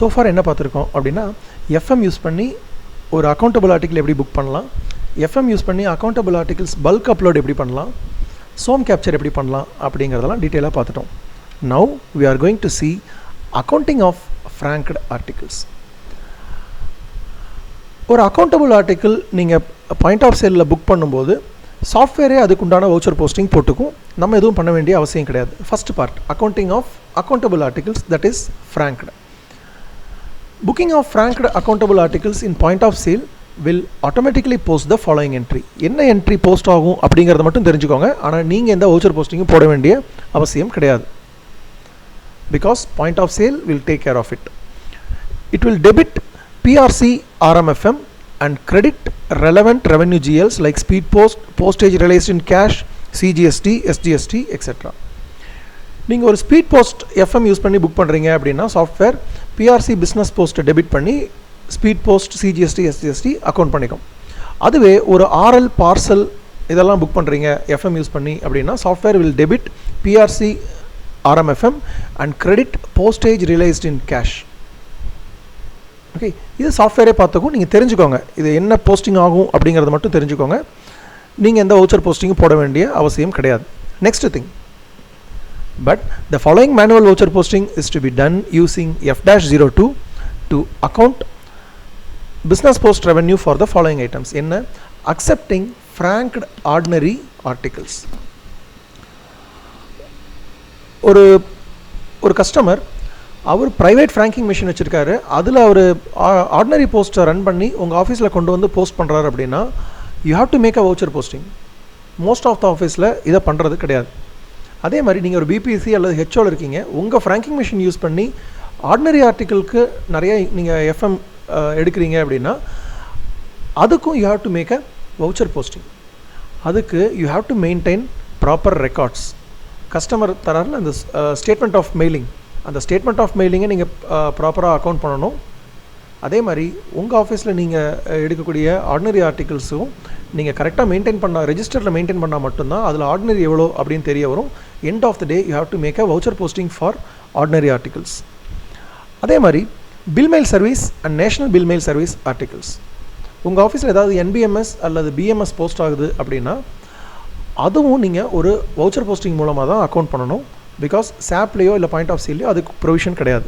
So far என்ன பார்த்துருக்கோம் அப்படின்னா எஃப்எம் யூஸ் பண்ணி ஒரு அக்கௌண்டபிள் ஆர்டிக்கிள் எப்படி புக் பண்ணலாம், எஃப்எம் யூஸ் பண்ணி அக்கௌண்டபிள் ஆர்டிகிள்ஸ் பல்க் அப்லோட் எப்படி பண்ணலாம், சோம் கேப்சர் எப்படி பண்ணலாம் அப்படிங்கிறதெல்லாம் டீட்டெயிலாக பார்த்துட்டோம். Now we are going to see accounting of franked articles. ஒரு அக்கௌண்டபிள் ஆர்டிக்கிள் நீங்கள் பாயிண்ட் ஆஃப் சேலில் புக் பண்ணும்போது சாஃப்ட்வேரே அதுக்குண்டான வவுச்சர் போஸ்டிங் போட்டுக்கும், நம்ம எதுவும் பண்ண வேண்டிய அவசியம் கிடையாது. First part accounting of accountable articles, that is franked. Booking of franked accountable articles in point of sale will automatically post the following entry. என்ன என்ட்ரி போஸ்ட் ஆகும் அப்படிங்கிறத மட்டும் தெரிஞ்சுக்கோங்க. ஆனால் நீங்கள் எந்த வவுச்சர் போஸ்டிங்கும் போட வேண்டிய அவசியம் கிடையாது. Because point of sale will take care of it. It will debit PRC RMFM and credit relevant revenue GLs like speed post, postage realized in cash, CGST, SGST, etc. நீங்கள் ஒரு ஸ்பீட் போஸ்ட் எஃப்எம் யூஸ் பண்ணி book பண்ணுறீங்க அப்படின்னா software PRC business போஸ்ட்டை debit பண்ணி speed post, CGST, SGST account பண்ணிக்கும். அதுவே ஒரு ஆர்எல் பார்சல் இதெல்லாம் புக் பண்ணுறீங்க எஃப்எம் யூஸ் பண்ணி அப்படின்னா software will debit PRC RMFM and credit postage realised in cash. Okay, இது சாஃப்ட்வேரே பார்த்துக்கும். நீங்கள் தெரிஞ்சுக்கோங்க இது என்ன போஸ்டிங் ஆகும் அப்படிங்கிறத மட்டும் தெரிஞ்சுக்கோங்க. நீங்கள் எந்த வவுச்சர் போஸ்டிங்கும் போட வேண்டிய அவசியம் கிடையாது. Next thing, but the following manual voucher posting is to be done using F-02 to account business post revenue for the following items. என்ன accepting franked ordinary articles. ஒரு கஸ்டமர் அவர் ப்ரைவேட் ஃப்ராங்கிங் மிஷின் வச்சுருக்காரு, அதில் அவர் ordinary போஸ்ட்டை run பண்ணி உங்கள் ஆஃபீஸில் கொண்டு வந்து போஸ்ட் பண்ணுறாரு அப்படின்னா you have to make a voucher posting. Most of the ஆஃபீஸில் இதை பண்ணுறது கிடையாது. அதே மாதிரி நீங்கள் ஒரு பிபிசி அல்லது ஹெச்ஓவில் இருக்கீங்க, உங்கள் ஃப்ராங்கிங் மிஷின் யூஸ் பண்ணி ஆர்டினரி ஆர்டிக்கிளுக்கு நிறைய நீங்கள் எஃப்எம் எடுக்கிறீங்க அப்படின்னா அதுக்கும் you have to make a voucher posting. அதுக்கு you have to maintain proper records. Customer தராரில் அந்த ஸ்டேட்மெண்ட் ஆஃப் மெயிலிங், அந்த ஸ்டேட்மெண்ட் ஆஃப் மெயிலிங்கை நீங்கள் ப்ராப்பராக அக்கௌண்ட் பண்ணணும். அதே மாதிரி உங்கள் ஆஃபீஸில் நீங்கள் எடுக்கக்கூடிய ஆர்டினரி ஆர்டிகிள்ஸும் நீங்கள் கரெக்டாக மெயின்டைன் பண்ணால், ரெஜிஸ்டரில் மெயின்டைன் பண்ணால் மட்டும்தான் அதில் ஆர்டினரி எவ்வளோ அப்படின்னு தெரிய வரும். End of the day you have to make a voucher posting for ordinary articles. அதே மாதிரி bill mail service and national bill mail service articles. உங்கள் ஆஃபீஸில் ஏதாவது என்பிஎம்எஸ் அல்லது பிஎம்எஸ் போஸ்ட் ஆகுது அப்படின்னா அதுவும் நீங்கள் ஒரு வவுச்சர் போஸ்டிங் மூலமாக தான் அக்கௌண்ட் பண்ணணும். பிகாஸ் சாப்லேயோ இல்லை பாயிண்ட் ஆஃப் சேல்லையோ அதுக்கு ப்ரொவிஷன் கிடையாது.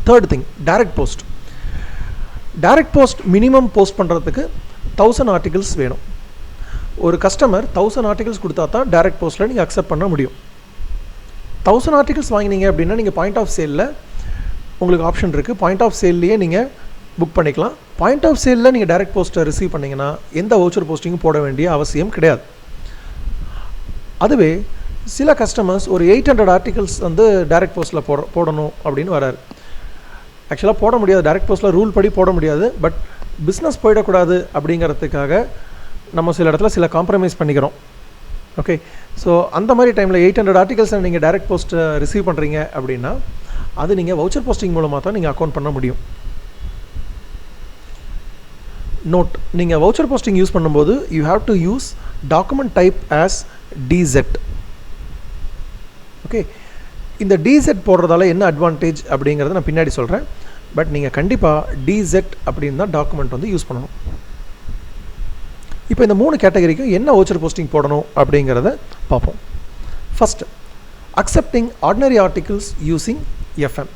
Third thing, direct post. Direct post minimum post பண்ணுறதுக்கு 1000 ஆர்டிகிள்ஸ் வேணும். ஒரு கஸ்டமர் 1000 ஆர்டிகிள்ஸ் கொடுத்தா தான் டைரக்ட் போஸ்ட்டில் நீங்கள் அக்செப்ட் பண்ண முடியும். 1000 ஆர்டிகிள்ஸ் வாங்கினீங்க அப்படின்னா நீங்கள் பாயிண்ட் ஆஃப் சேலில் உங்களுக்கு ஆப்ஷன் இருக்குது. பாயிண்ட் ஆஃப் சேல்லையே நீங்கள் புக் பண்ணிக்கலாம். பாயிண்ட் ஆஃப் சேலில் நீங்கள் டைரக்ட் போஸ்ட்டை ரிசீவ் பண்ணிங்கன்னா எந்த வவுச்சர் போஸ்டிங்கும் போட வேண்டிய அவசியம் கிடையாது. அதுவே சில கஸ்டமர்ஸ் ஒரு 800 ஆர்டிகிள்ஸ் வந்து டைரக்ட் போஸ்ட்டில் போடணும் அப்படின்னு வராரு. ஆக்சுவலாக போட முடியாது, டைரக்ட் போஸ்ட்டில் ரூல் படி போட முடியாது. பட் பிஸ்னஸ் போயிடக்கூடாது அப்படிங்கிறதுக்காக நம்ம சில இடத்துல சில காம்ப்ரமைஸ் பண்ணிக்கிறோம். ஓகே, ஸோ அந்த மாதிரி டைமில் 800 ஆர்டிகல்ஸை நீங்கள் டைரக்ட் போஸ்ட்டை ரிசீவ் பண்ணுறீங்க அப்படின்னா அது நீங்கள் வவுச்சர் போஸ்டிங் மூலமாக தான் நீங்கள் அக்கௌண்ட் பண்ண முடியும். நோட், நீங்கள் வவுச்சர் போஸ்டிங் யூஸ் பண்ணும்போது you have to use document type as D set. Okay, இந்த டிசெட் போடுறதால என்ன அட்வான்டேஜ் அப்படிங்கிறத நான் பின்னாடி சொல்கிறேன். பட் நீங்கள் கண்டிப்பாக டிசெட் அப்படின்னு தான் டாக்குமெண்ட் வந்து யூஸ் பண்ணணும். இப்போ இந்த 3 கேட்டகரிக்கும் என்ன வவுச்சர் போஸ்டிங் போடணும் அப்படிங்கிறத பார்ப்போம். First, accepting ordinary articles using FM.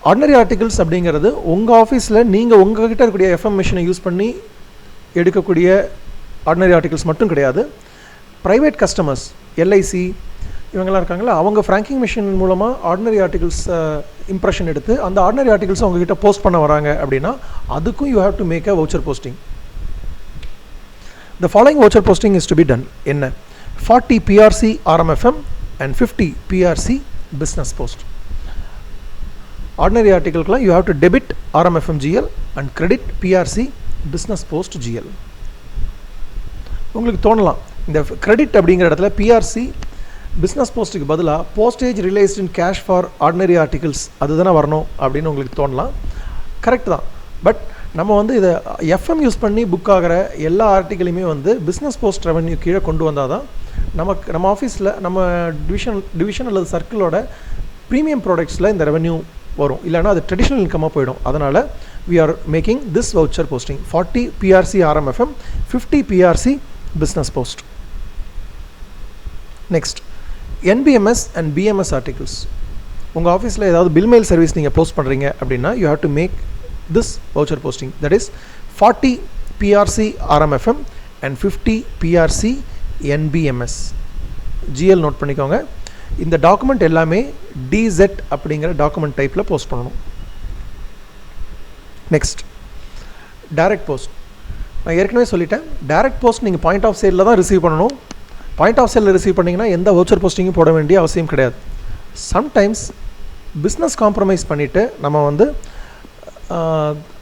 Ordinary articles அப்படிங்கிறது உங்கள் ஆஃபீஸில் நீங்கள் உங்கள்கிட்ட இருக்கக்கூடிய எஃப்எம் மிஷினை யூஸ் பண்ணி எடுக்கக்கூடிய ஆர்டினரி ஆர்டிகிள்ஸ் மட்டும் கிடையாது. ப்ரைவேட் கஸ்டமர்ஸ், எல்ஐசி இவங்கெல்லாம் இருக்காங்களா, அவங்க ஃப்ராங்கிங் மிஷின் மூலமாக ஆர்டினரி ஆர்டிகிள்ஸ் இம்ப்ரெஷன் எடுத்து அந்த ஆர்டினரி ஆர்டிகிள்ஸ் அவங்ககிட்ட போஸ்ட் பண்ண வராங்க அப்படின்னா அதுக்கும் you have to make a voucher posting. The following voucher posting is to be done. என்ன 40 PRC RMFM and 50 PRC business post. Ordinary article you have to debit RMFM GL and credit PRC business post GL. உங்களுக்கு தோணலாம் இந்த credit அப்படிங்கிற இடத்துல PRC business postக்கு பதிலாக postage realized in cash for ordinary articles அதுதானே வரணும் அப்படின்னு உங்களுக்கு தோணலாம். கரெக்ட் தான். பட் நம்ம வந்து இதை எஃப்எம் யூஸ் பண்ணி புக் ஆகிற எல்லா ஆர்டிக்கிளையுமே வந்து பிஸ்னஸ் போஸ்ட் ரெவன்யூ கீழே கொண்டு வந்தால் தான் நம்ம ஆஃபீஸில் நம்ம டிவிஷன் அல்லது சர்க்கிளோட ப்ரீமியம் ப்ராடக்ட்ஸில் இந்த ரெவன்யூ வரும், இல்லைனா அது ட்ரெடிஷ்னல் இன்கமாக போயிடும். அதனால் we are making this voucher posting 40 PRC RMFM, 50 PRC business post. Next, NBMS and BMS articles. உங்கள் ஆஃபீஸில் ஏதாவது பில் மெயில் சர்வீஸ் நீங்கள் போஸ்ட் பண்ணுறீங்க அப்படின்னா you have to make this voucher posting, that is 40 PRC RMFM and 50 PRC NBMS. GL note பண்ணிக்கோங்க. இந்த document எல்லாமே DZ அப்படிங்கிற டாக்குமெண்ட் டைப்பில் போஸ்ட் பண்ணணும். Next, direct post. நான் ஏற்கனவே சொல்லிட்டேன், டைரக்ட் போஸ்ட் நீங்கள் பாயிண்ட் ஆஃப் சேலில் தான் ரிசீவ் பண்ணணும். பாயிண்ட் ஆஃப் சேலில் ரிசீவ் பண்ணிங்கன்னா எந்த வவுச்சர் போஸ்டிங்கும் போட வேண்டிய அவசியம் கிடையாது. சம்டைம்ஸ் பிஸ்னஸ் காம்ப்ரமைஸ் பண்ணிவிட்டு நம்ம வந்து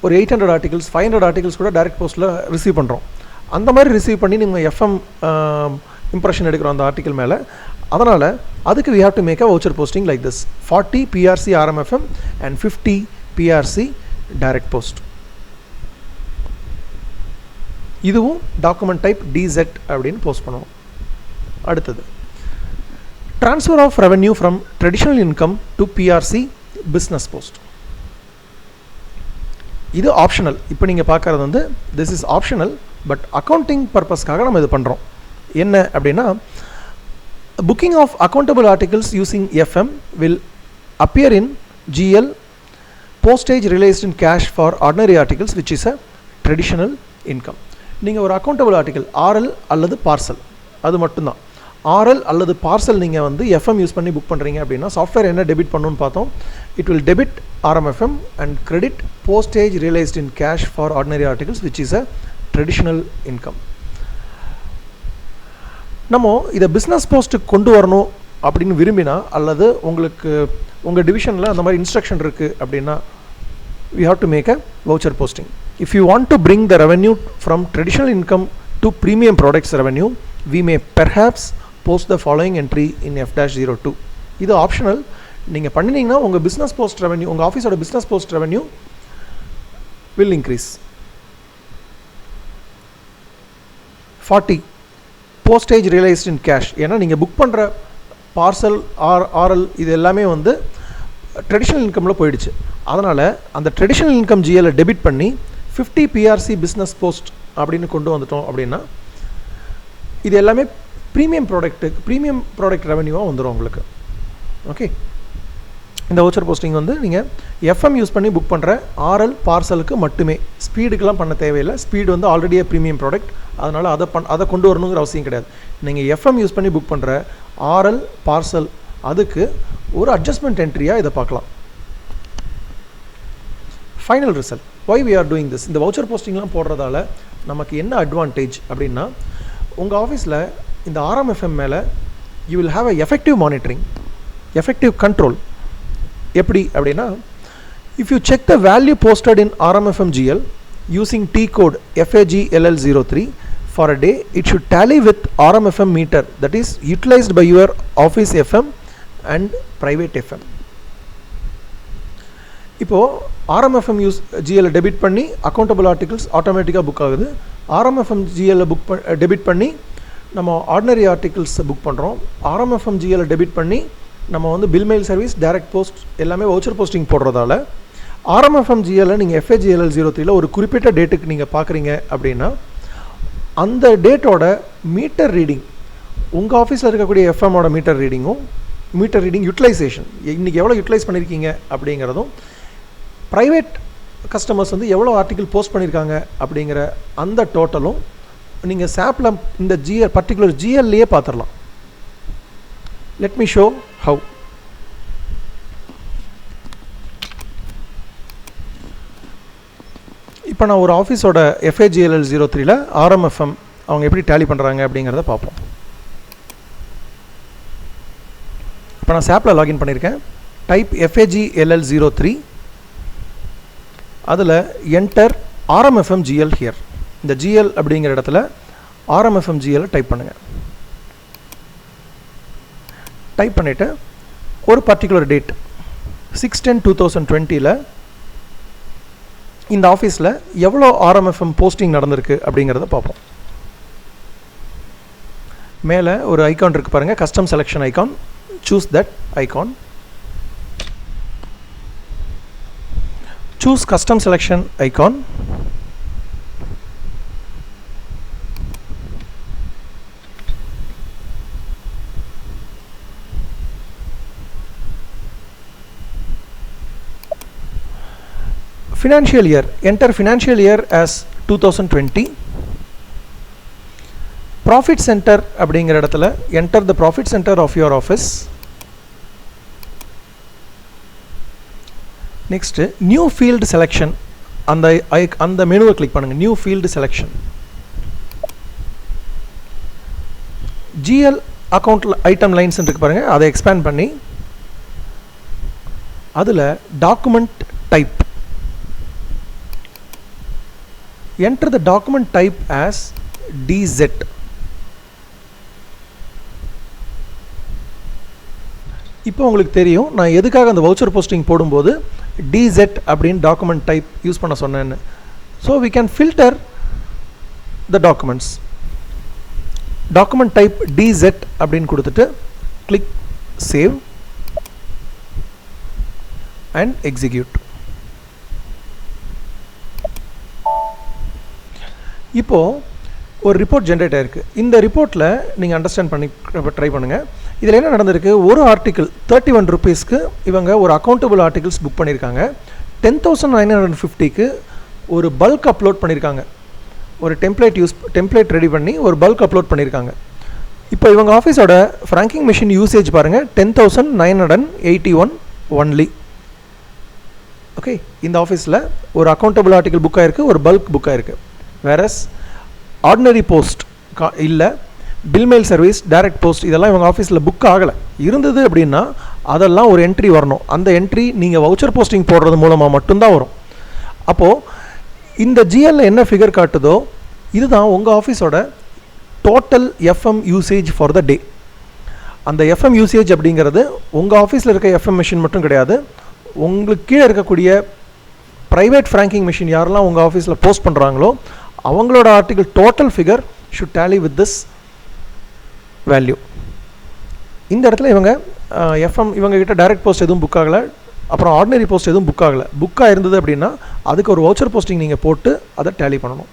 ஒரு 800 ஆர்டிகல்ஸ் 500 ஆர்டிகல்ஸ் கூட டைரக்ட் போஸ்ட்டில் ரிசீவ் பண்ணுறோம். அந்த மாதிரி ரிசீவ் பண்ணி நீங்கள் எஃப்எம் இம்ப்ரெஷன் எடுக்கிறோம் அந்த ஆர்டிக்கல் மேலே. அதனால் அதுக்கு we have to make a voucher posting like this 40 PRC RMFM and 50 PRC direct post. இதுவும் டாக்குமெண்ட் டைப் DZ அப்படின்னு போஸ்ட் பண்ணுவோம். அடுத்தது, transfer of revenue from traditional income to PRC business post. இது ஆப்ஷனல். இப்போ நீங்கள் பார்க்குறது வந்து this is optional, but accounting பர்பஸ்க்காக நம்ம இது பண்ணுறோம். என்ன அப்படின்னா, booking of accountable articles using FM will appear in GL postage realized in cash for ordinary articles which is a traditional income. நீங்கள் ஒரு அக்கௌண்டபிள் ஆர்டிக்கல் RL அல்லது பார்சல், அது மட்டும்தான். RL அல்லது பார்சல் நீங்கள் வந்து FM யூஸ் பண்ணி புக் பண்ணுறீங்க அப்படின்னா சாஃப்ட்வேர் என்ன டெபிட் பண்ணணும்னு பார்த்தோம். It will debit RMFM and credit postage realised in cash for ordinary articles which is a traditional income. நம்ம இதை பிஸ்னஸ் போஸ்ட்டுக்கு கொண்டு வரணும் அப்படின்னு விரும்பினா, அல்லது உங்களுக்கு உங்கள் டிவிஷனில் அந்த மாதிரி இன்ஸ்ட்ரக்ஷன் இருக்குது அப்படின்னா we have to make a voucher posting. If you want to bring the revenue from traditional income to premium products revenue, we may perhaps post the following entry in F-02. இது optional. நீங்கள் பண்ணினீங்கன்னா உங்கள் business post revenue, உங்கள் ஆஃபீஸோட business post revenue will increase. 40 postage realized in cash. ஏன்னா நீங்கள் book பண்ணுற parcel RL இது எல்லாமே வந்து ட்ரெடிஷ்னல் இன்கமில் போயிடுச்சு. அதனால் அந்த ட்ரெடிஷ்னல் இன்கம் GL டெபிட் பண்ணி 50 PRC பிஸ்னஸ் போஸ்ட் அப்படின்னு கொண்டு வந்துட்டோம் அப்படின்னா இது எல்லாமே ப்ரீமியம் ப்ராடக்ட் ரெவென்யூவாக வந்துடும் உங்களுக்கு. ஓகே, இந்த வவுச்சர் போஸ்டிங் வந்து நீங்கள் FM யூஸ் பண்ணி புக் பண்ணுற RL பார்சலுக்கு மட்டுமே, ஸ்பீடுக்கெலாம் பண்ண தேவையில்லை. ஸ்பீடு வந்து ஆல்ரெடியே ப்ரீமியம் ப்ராடக்ட், அதனால் அதை கொண்டு வரணுங்கிற அவசியம் கிடையாது. நீங்கள் FM யூஸ் பண்ணி புக் பண்ணுற RL பார்சல் அதுக்கு ஒரு அட்ஜஸ்ட்மெண்ட் என்ட்ரியாக இதை பார்க்கலாம். Final result, why we are doing this? இந்த வவுச்சர் போஸ்டிங்லாம் போடுறதால நமக்கு என்ன அட்வான்டேஜ் அப்படின்னா, உங்கள் ஆஃபீஸில் இந்த RMFM மேலே you will have a effective monitoring, effective control. எப்படி அப்படின்னா, if you check the value posted in RMFM GL using T code FAGLL03 for a day, it should tally with RMFM meter that is utilized by your office FM and private FM. இப்போது RMFM use GL debit பண்ணி accountable articles ஆட்டோமேட்டிக்காக book ஆகுது. RMFM GL debit பண்ணி நம்ம ordinary ஆர்டிகல்ஸை book பண்ணுறோம். RMFM GL debit பண்ணி நம்ம வந்து bill mail service, direct post எல்லாமே வவுச்சர் போஸ்டிங் போடுறதால RMFM GL நீங்கள் FAGLL03 ஒரு குறிப்பிட்ட டேட்டுக்கு நீங்கள் பார்க்குறீங்க அப்படின்னா அந்த டேட்டோட மீட்டர் ரீடிங், உங்கள் ஆஃபீஸில் இருக்கக்கூடிய FMோட மீட்டர் ரீடிங் யூட்டிலைசேஷன், இன்றைக்கி எவ்வளோ யூட்டிலைஸ் பண்ணியிருக்கீங்க அப்படிங்கிறதும், ப்ரைவேட் கஸ்டமர்ஸ் வந்து எவ்வளோ ஆர்டிக்கிள் போஸ்ட் பண்ணியிருக்காங்க அப்படிங்கிற அந்த டோட்டலும் நீங்கள் சாப்பில் இந்த பர்டிகுலர் GLலையே பார்த்துடலாம். Let me show how. இப்போ நான் ஒரு ஆஃபீஸோட FAGLL03 RMFM அவங்க எப்படி டேலி பண்ணுறாங்க அப்படிங்கிறத பார்ப்போம். இப்போ நான் சாப்பில் லாகின் பண்ணியிருக்கேன். டைப் FAGLL03, அதில் என்டர் RMFM GL ஹியர். இந்த GL அப்படிங்கிற இடத்துல RMFM GL டைப் பண்ணுங்கள். டைப் பண்ணிவிட்டு ஒரு பர்டிகுலர் டேட் 6/10/2020 இந்த ஆஃபீஸில் எவ்வளோ RMFM போஸ்டிங் நடந்திருக்கு அப்படிங்கிறத பார்ப்போம். மேலே ஒரு ஐக்கான் இருக்குது பாருங்கள், custom selection icon. Choose that icon. choose custom selection icon. Financial year, enter financial year as 2020. Profit center அப்படிங்கிற இடத்துல enter the profit center of your office. Next, new field selection. அந்த மெனுவை கிளிக் பண்ணுங்க. New field selection. GL account item lines இருக்கு பாருங்க, அதை expand பண்ணி அதில் document type, enter the document type as DZ. இப்போ உங்களுக்கு தெரியும் நான் எதுக்காக அந்த வவுச்சர் போஸ்டிங் போடும்போது DZ அப்படின்னு டாக்குமெண்ட் டைப் யூஸ் பண்ண சொன்னேன்னு. So we can filter the documents. Document type DZ அப்படின்னு கொடுத்துட்டு click save and execute. இப்போது ஒரு ரிப்போர்ட் ஜென்ரேட் ஆகிருக்கு. இந்த ரிப்போர்ட்டில் நீங்கள் அண்டர்ஸ்டாண்ட் பண்ணி ட்ரை பண்ணுங்கள். இதில் என்ன நடந்திருக்கு, ஒரு ஆர்டிக்கிள் 31 rupeesக்கு இவங்க ஒரு அக்கௌண்டபிள் ஆர்டிகல்ஸ் புக் பண்ணியிருக்காங்க. 10,950க்கு ஒரு பல்க் அப்லோட் பண்ணியிருக்காங்க. ஒரு டெம்ப்ளேட் ரெடி பண்ணி ஒரு பல்க் அப்லோட் பண்ணியிருக்காங்க. இப்போ இவங்க ஆஃபீஸோட ஃப்ராங்கிங் மிஷின் யூசேஜ் பாருங்கள், 10,981 ஒன்லி. ஓகே, இந்த ஆஃபீஸில் ஒரு அக்கௌண்டபிள் ஆர்டிகல் புக் ஆகிருக்கு, ஒரு பல்க் புக் ஆகிருக்கு. வேறஸ் ஆர்டினரி போஸ்ட் இல்லை, bill mail service, direct post இதெல்லாம் இவங்க ஆஃபீஸில் புக் ஆகலை. இருந்தது அப்படின்னா அதெல்லாம் ஒரு என்ட்ரி வரணும். அந்த என்ட்ரி நீங்கள் வவுச்சர் போஸ்டிங் போடுறது மூலமாக மட்டும்தான் வரும். அப்போது இந்த ஜிஎல்ல என்ன ஃபிகர் காட்டுதோ இதுதான் உங்கள் ஆஃபீஸோட total FM usage for the day. அந்த எஃப்எம் யூசேஜ் அப்படிங்கிறது உங்கள் ஆஃபீஸில் இருக்க எஃப்எம் மிஷின் மட்டும் கிடையாது, உங்களுக்கு கீழே இருக்கக்கூடிய ப்ரைவேட் ஃப்ராங்கிங் மிஷின் யாரெல்லாம் உங்கள் ஆஃபீஸில் போஸ்ட் பண்ணுறாங்களோ அவங்களோட article total figure should tally with this value. இந்த இடத்துல இவங்க எஃப்எம் இவங்ககிட்ட டைரக்ட் போஸ்ட் எதுவும் புக் ஆகலை, அப்புறம் ஆர்டினரி போஸ்ட் எதுவும் புக் ஆகலை. புக்காக இருந்தது அப்படின்னா அதுக்கு ஒரு வவுச்சர் போஸ்டிங் நீங்கள் போட்டு அதை டேலி பண்ணணும்.